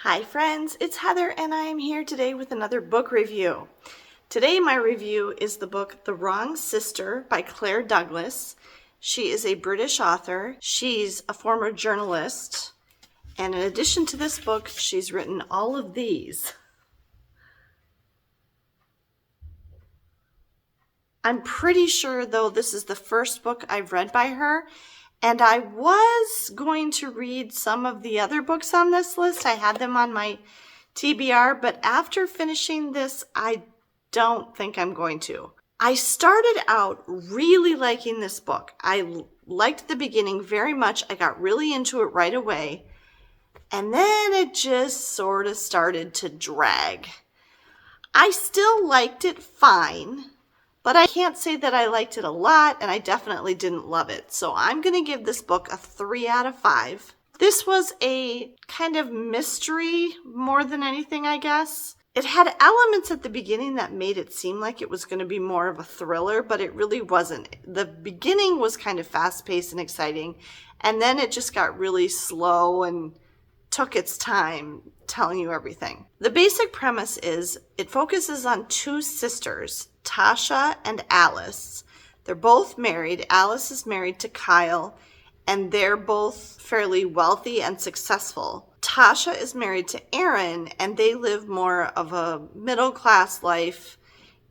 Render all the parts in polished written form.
Hi friends, it's Heather and I am here today with another book review. Today my review is the book The Wrong Sister by Claire Douglas. She is a British author. She's a former journalist. And in addition to this book, she's written all of these. I'm pretty sure though this is the first book I've read by her. And I was going to read some of the other books on this list. I had them on my TBR, but after finishing this, I don't think I'm going to. I started out really liking this book. I liked the beginning very much. I got really into it right away. And then it just sort of started to drag. I still liked it fine. But I can't say that I liked it a lot, and I definitely didn't love it. So I'm going to give this book a 3 out of 5. This was a kind of mystery more than anything, I guess. It had elements at the beginning that made it seem like it was going to be more of a thriller, but it really wasn't. The beginning was kind of fast-paced and exciting, and then it just got really slow and took its time telling you everything. The basic premise is it focuses on two sisters, Tasha and Alice. They're both married. Alice is married to Kyle, and they're both fairly wealthy and successful. Tasha is married to Aaron, and they live more of a middle-class life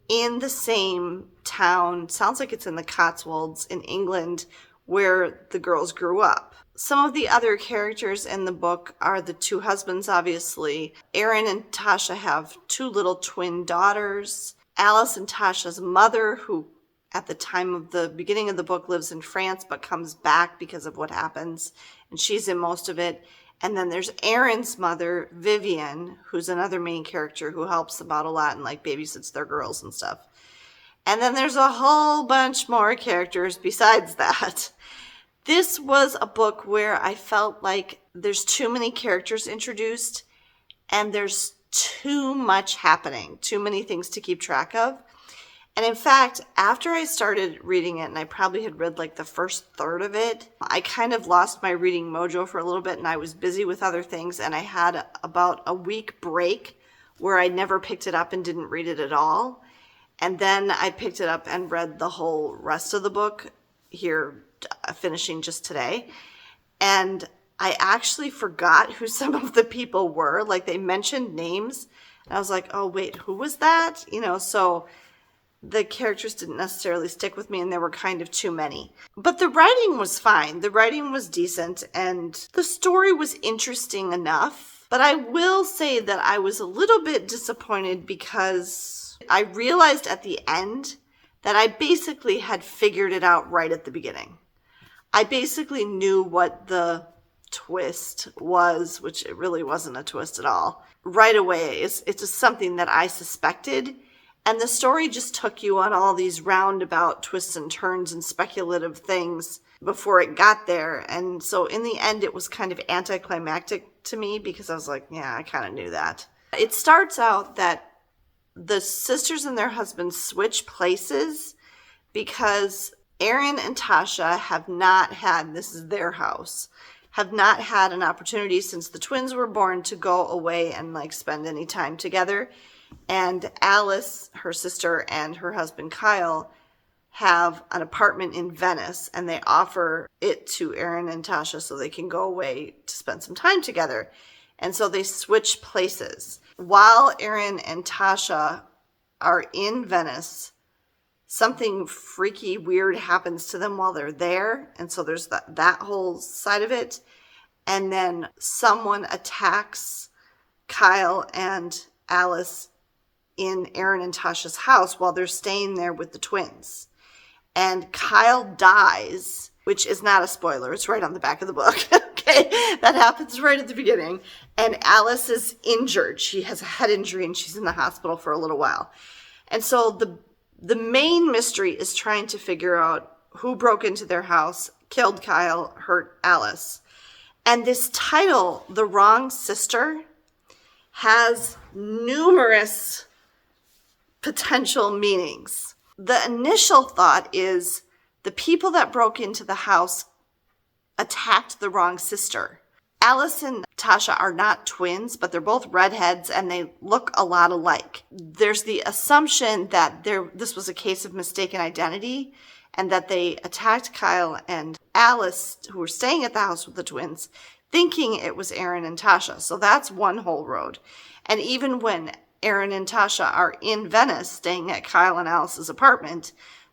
in the same town. Sounds like it's in the Cotswolds in England, where the girls grew up. Some of the other characters in the book are the two husbands, obviously. Aaron and Tasha have 2 little twin daughters. Alice and Tasha's mother, who at the time of the beginning of the book lives in France but comes back because of what happens, and she's in most of it. And then there's Aaron's mother, Vivian, who's another main character who helps them out a lot and like babysits their girls and stuff. And then there's a whole bunch more characters besides that. This was a book where I felt like there's too many characters introduced and there's too much happening, too many things to keep track of. And in fact, after I started reading it, and I probably had read like the first third of it, I kind of lost my reading mojo for a little bit and I was busy with other things, and I had about a week break where I never picked it up and didn't read it at all. And then I picked it up and read the whole rest of the book here, finishing just today. And I actually forgot who some of the people were. Like, they mentioned names and I was like, oh wait, who was that? So the characters didn't necessarily stick with me and there were kind of too many. But the writing was fine. The writing was decent and the story was interesting enough. But I will say that I was a little bit disappointed because I realized at the end that I basically had figured it out right at the beginning. I basically knew what the twist was, which it really wasn't a twist at all. Right away, it's just something that I suspected. And the story just took you on all these roundabout twists and turns and speculative things before it got there. And so in the end, it was kind of anticlimactic to me because I was like, yeah, I kind of knew that. It starts out that the sisters and their husbands switch places because Aaron and Tasha have not had, this is their house, have not had an opportunity since the twins were born to go away and like spend any time together. And Alice, her sister, and her husband Kyle have an apartment in Venice, and they offer it to Aaron and Tasha so they can go away to spend some time together. And so they switch places. While Aaron and Tasha are in Venice, something freaky weird happens to them while they're there. And so there's that whole side of it. And then someone attacks Kyle and Alice in Aaron and Tasha's house while they're staying there with the twins. And Kyle dies, which is not a spoiler. It's right on the back of the book. Okay, that happens right at the beginning. And Alice is injured. She has a head injury and she's in the hospital for a little while. And so the main mystery is trying to figure out who broke into their house, killed Kyle, hurt Alice. And this title, The Wrong Sister, has numerous potential meanings. The initial thought is the people that broke into the house attacked the wrong sister. Alice and Tasha are not twins, but they're both redheads and they look a lot alike. There's the assumption that this was a case of mistaken identity and that they attacked Kyle and Alice, who were staying at the house with the twins, thinking it was Aaron and Tasha. So that's one whole road. And even when Aaron and Tasha are in Venice staying at Kyle and Alice's apartment,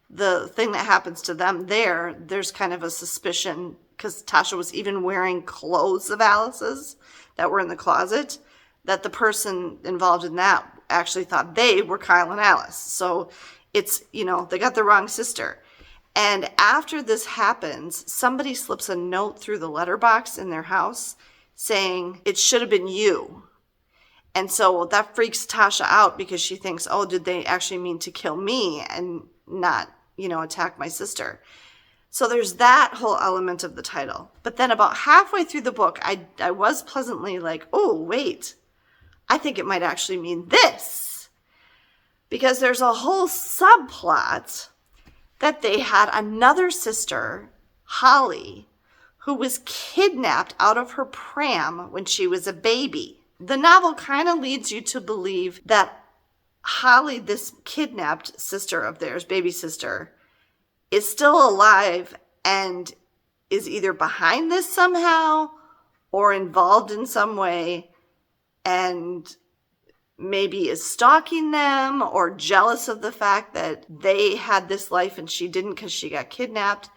the thing that happens to them there's kind of a suspicion, because Tasha was even wearing clothes of Alice's that were in the closet, that the person involved in that actually thought they were Kyle and Alice. So it's, they got the wrong sister. And after this happens, somebody slips a note through the letterbox in their house saying, it should have been you. And so that freaks Tasha out because she thinks, oh, did they actually mean to kill me and not, attack my sister? So there's that whole element of the title. But then about halfway through the book, I was pleasantly like, oh, wait, I think it might actually mean this. Because there's a whole subplot that they had another sister, Holly, who was kidnapped out of her pram when she was a baby. The novel kind of leads you to believe that Holly, this kidnapped sister of theirs, baby sister, is still alive and is either behind this somehow or involved in some way and maybe is stalking them or jealous of the fact that they had this life and she didn't because she got kidnapped.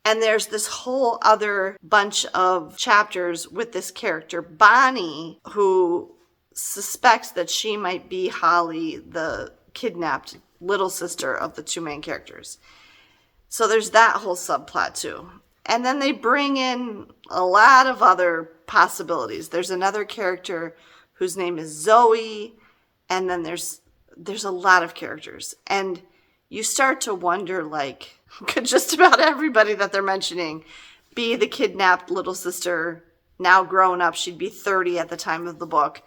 And there's this whole other bunch of chapters with this character, Bonnie, who suspects that she might be Holly, the kidnapped little sister of the two main characters. So there's that whole subplot too. And then they bring in a lot of other possibilities. There's another character whose name is Zoe, and then there's a lot of characters. And you start to wonder, like, could just about everybody that they're mentioning be the kidnapped little sister, now grown up? She'd be 30 at the time of the book.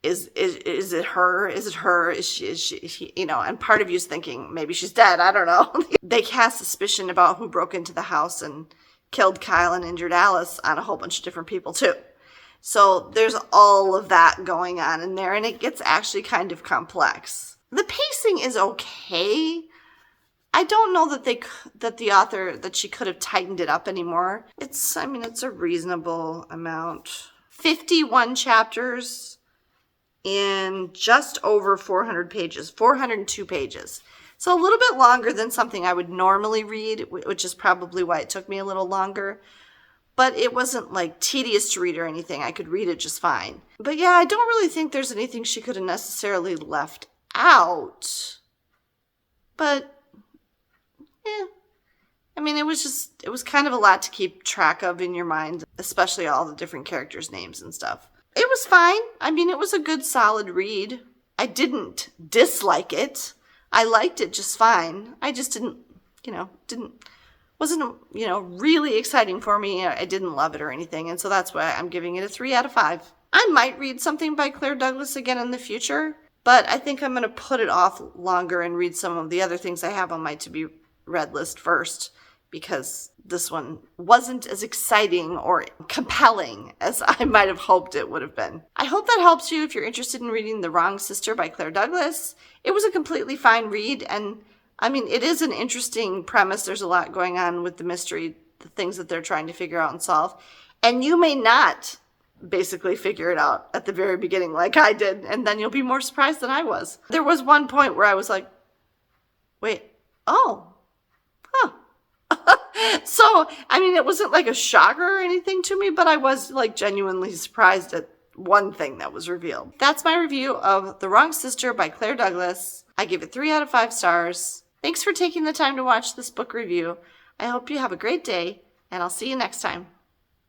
Is it her? Is it her? Is she, and part of you's thinking maybe she's dead. I don't know. They cast suspicion about who broke into the house and killed Kyle and injured Alice on a whole bunch of different people too. So there's all of that going on in there, and it gets actually kind of complex. The pacing is okay. I don't know that she could have tightened it up anymore. It's a reasonable amount. 51 chapters in just over 400 pages, 402 pages. So a little bit longer than something I would normally read, which is probably why it took me a little longer. But it wasn't like tedious to read or anything. I could read it just fine. But yeah, I don't really think there's anything she could have necessarily left out. But yeah, it was kind of a lot to keep track of in your mind, especially all the different characters' names and stuff. It was fine. It was a good, solid read. I didn't dislike it. I liked it just fine. I just wasn't really exciting for me. I didn't love it or anything. And so that's why I'm giving it a 3 out of 5. I might read something by Claire Douglas again in the future, but I think I'm going to put it off longer and read some of the other things I have on my to-be read list first, because this one wasn't as exciting or compelling as I might have hoped it would have been. I hope that helps you if you're interested in reading The Wrong Sister by Claire Douglas. It was a completely fine read, and it is an interesting premise. There's a lot going on with the mystery, the things that they're trying to figure out and solve. And you may not basically figure it out at the very beginning like I did, and then you'll be more surprised than I was. There was one point where I was like, wait, oh, huh. So, it wasn't like a shocker or anything to me, but I was like genuinely surprised at one thing that was revealed. That's my review of The Wrong Sister by Claire Douglas. I give it 3 out of 5 stars. Thanks for taking the time to watch this book review. I hope you have a great day, and I'll see you next time.